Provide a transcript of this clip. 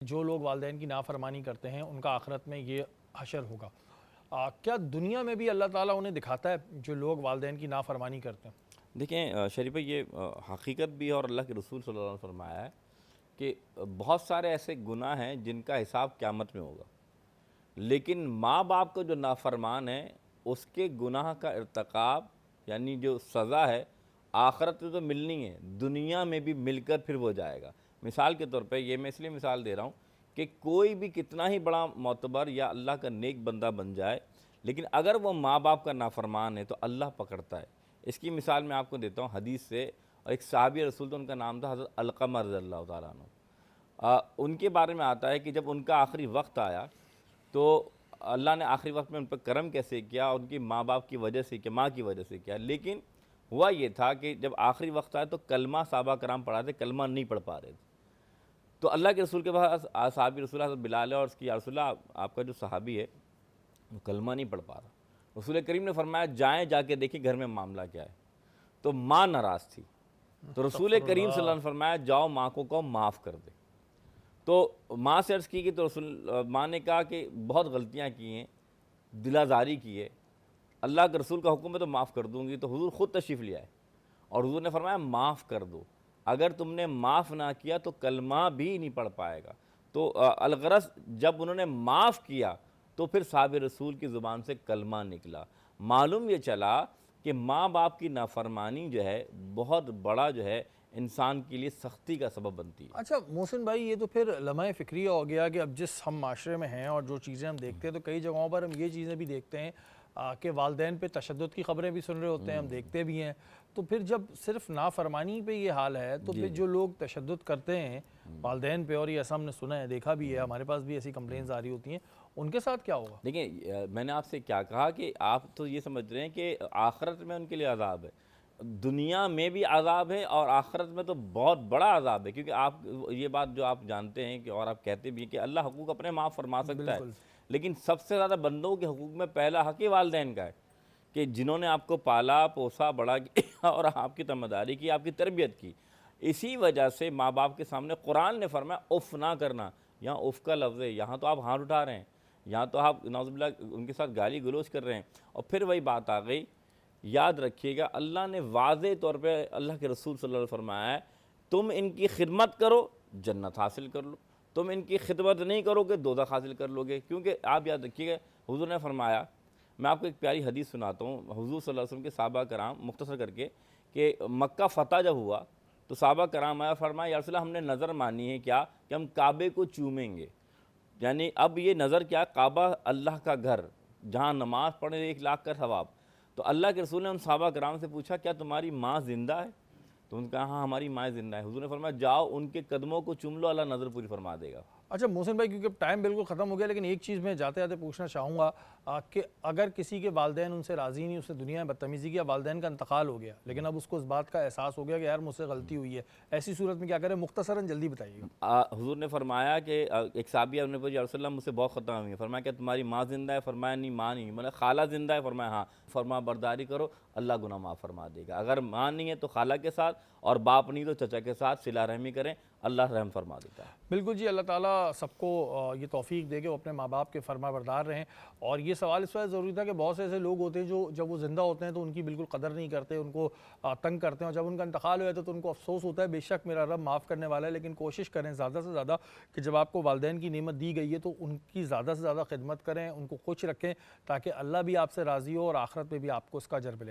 جو لوگ والدین کی نافرمانی کرتے ہیں ان کا آخرت میں یہ حشر ہوگا۔ کیا دنیا میں بھی اللہ تعالیٰ انہیں دکھاتا ہے جو لوگ والدین کی نافرمانی کرتے ہیں؟ دیکھیں شریف بھائی، یہ حقیقت بھی ہے اور اللہ کے رسول صلی اللہ علیہ وسلم نے فرمایا ہے کہ بہت سارے ایسے گناہ ہیں جن کا حساب قیامت میں ہوگا، لیکن ماں باپ کا جو نافرمان ہے اس کے گناہ کا ارتکاب یعنی جو سزا ہے آخرت میں تو ملنی ہے، دنیا میں بھی مل کر پھر وہ جائے گا۔ مثال کے طور پہ یہ میں اس لیے مثال دے رہا ہوں کہ کوئی بھی کتنا ہی بڑا معتبر یا اللہ کا نیک بندہ بن جائے، لیکن اگر وہ ماں باپ کا نافرمان ہے تو اللہ پکڑتا ہے۔ اس کی مثال میں آپ کو دیتا ہوں حدیث سے، اور ایک صحابی رسول تو ان کا نام تھا حضرت علقمہ رضی اللہ تعالیٰ عنہ۔ ان کے بارے میں آتا ہے کہ جب ان کا آخری وقت آیا تو اللہ نے آخری وقت میں ان پر کرم کیسے کیا، ان کی ماں باپ کی وجہ سے کیا، ماں کی وجہ سے کیا، لیکن ہوا یہ تھا کہ جب آخری وقت آیا تو کلمہ صحابہ کرام پڑھا تھے، کلمہ نہیں پڑھ پا رہے تھے۔ تو اللہ کے رسول کے پاس صحابی رسول حضرت بلال ہے اور اس کی یا رسول اللہ آپ کا جو صحابی ہے وہ کلمہ نہیں پڑھ پا رہا۔ رسول کریم نے فرمایا جائیں جا کے دیکھیں گھر میں معاملہ کیا ہے، تو ماں ناراض تھی، تو رسول کریم صلی اللہ علیہ وسلم نے فرمایا جاؤ ماں کو معاف کر دے۔ تو ماں سے عرض کی کہ تو ماں نے کہا کہ بہت غلطیاں کی ہیں، دل آزاری کی ہے، اللہ کے رسول کا حکم ہے تو معاف کر دوں گی۔ تو حضور خود تشریف لے آئے اور حضور نے فرمایا معاف کر دو، اگر تم نے معاف نہ کیا تو کلمہ بھی نہیں پڑھ پائے گا۔ تو الغرض جب انہوں نے معاف کیا تو پھر صحابہ رسول کی زبان سے کلمہ نکلا۔ معلوم یہ چلا کہ ماں باپ کی نافرمانی جو ہے بہت بڑا جو ہے انسان کے لیے سختی کا سبب بنتی ہے۔ اچھا محسن بھائی، یہ تو پھر لمحہ فکریہ ہو گیا کہ اب جس ہم معاشرے میں ہیں اور جو چیزیں ہم دیکھتے ہیں تو کئی جگہوں پر ہم یہ چیزیں بھی دیکھتے ہیں کہ والدین پہ تشدد کی خبریں بھی سن رہے ہوتے ہیں، ہم دیکھتے بھی ہیں۔ تو پھر جب صرف نافرمانی پہ یہ حال ہے تو پھر جو لوگ تشدد کرتے ہیں والدین پہ، اور یہ ایسا ہم نے سنا ہے، دیکھا بھی ہے، ہمارے پاس بھی ایسی کمپلینز آ رہی ہوتی ہیں، ان کے ساتھ کیا ہوگا؟ دیکھیں میں نے آپ سے کیا کہا کہ آپ تو یہ سمجھ رہے ہیں کہ آخرت میں ان کے لیے عذاب ہے، دنیا میں بھی عذاب ہے اور آخرت میں تو بہت بڑا عذاب ہے، کیونکہ آپ یہ بات جو آپ جانتے ہیں کہ اور آپ کہتے بھی ہیں کہ اللہ حقوق اپنے معاف فرما سکتا ہے، بالکل۔ لیکن سب سے زیادہ بندوں کے حقوق میں پہلا حق ہی والدین کا ہے کہ جنہوں نے آپ کو پالا پوسا بڑا کیا اور آپ کی ذمہ داری کی، آپ کی تربیت کی۔ اسی وجہ سے ماں باپ کے سامنے قرآن نے فرمایا اف نہ کرنا، یہاں اف کا لفظ ہے، یہاں تو آپ ہاتھ اٹھا رہے ہیں، یہاں تو آپ نعوذ باللہ ان کے ساتھ گالی گلوچ کر رہے ہیں۔ اور پھر وہی بات آ گئی، یاد رکھیے گا اللہ نے واضح طور پہ اللہ کے رسول صلی اللہ علیہ وسلم فرمایا ہے تم ان کی خدمت کرو جنت حاصل کر لو، تم ان کی خدمت نہیں کرو گے دوزخ حاصل کر لو گے۔ کیونکہ آپ یاد رکھیے گا حضور نے فرمایا، میں آپ کو ایک پیاری حدیث سناتا ہوں، حضور صلی اللہ علیہ وسلم کے صحابہ کرام مختصر کر کے، کہ مکہ فتح جب ہوا تو صحابہ کرام آیا، فرمایا یا رسول اللہ ہم نے نظر مانی ہے کیا کہ ہم کعبے کو چومیں گے۔ یعنی اب یہ نظر کیا، کعبہ اللہ کا گھر جہاں نماز پڑھنے 1,00,000 کا ثواب۔ تو اللہ کے رسول نے ان صحابہ کرام سے پوچھا کیا تمہاری ماں زندہ ہے؟ تو ان نے کہا ہاں ہماری ماں زندہ ہے۔ حضور نے فرمایا جاؤ ان کے قدموں کو چوم لو، اللہ نظر پوری فرما دے گا۔ اچھا محسن بھائی، کیونکہ ٹائم بالکل ختم ہو گیا، لیکن ایک چیز میں جاتے جاتے پوچھنا چاہوں گا کہ اگر کسی کے والدین ان سے راضی نہیں، اس نے دنیا میں بدتمیزی کیا، والدین کا انتقال ہو گیا، لیکن اب اس کو اس بات کا احساس ہو گیا کہ یار مجھ سے غلطی ہوئی ہے، ایسی صورت میں کیا کریں؟ مختصراً جلدی بتائیے گا۔ حضور نے فرمایا کہ ایک صحابیہ نے پوچھا یا رسول اللہ مجھ سے بہت خطا ہوئی ہے، فرمایا کہ تمہاری ماں زندہ ہے؟ فرمایا نہیں ماں نہیں۔ میں نے خالہ زندہ ہے؟ فرمایا ہاں۔ فرما برداری کرو اللہ گناہ معاف فرما دے گا۔ اگر ماں نہیں ہے تو خالہ کے ساتھ، اور باپ نہیں تو چچا کے ساتھ صلہ رحمی کریں، اللہ رحم فرما دیتا ہے۔ بالکل جی، اللہ تعالیٰ سب کو یہ توفیق دے کہ وہ اپنے ماں باپ کے فرما بردار رہیں۔ اور یہ سوال اس وقت ضروری تھا کہ بہت سے ایسے لوگ ہوتے ہیں جو جب وہ زندہ ہوتے ہیں تو ان کی بالکل قدر نہیں کرتے، ان کو تنگ کرتے ہیں، اور جب ان کا انتقال ہو جاتا ہے تو ان کو افسوس ہوتا ہے۔ بے شک میرا رب معاف کرنے والا ہے، لیکن کوشش کریں زیادہ سے زیادہ کہ جب آپ کو والدین کی نعمت دی گئی ہے تو ان کی زیادہ سے زیادہ خدمت کریں، ان کو خوش رکھیں، تاکہ اللہ بھی آپ سے راضی ہو اور آخرت میں بھی آپ کو اس کا اجر ملے۔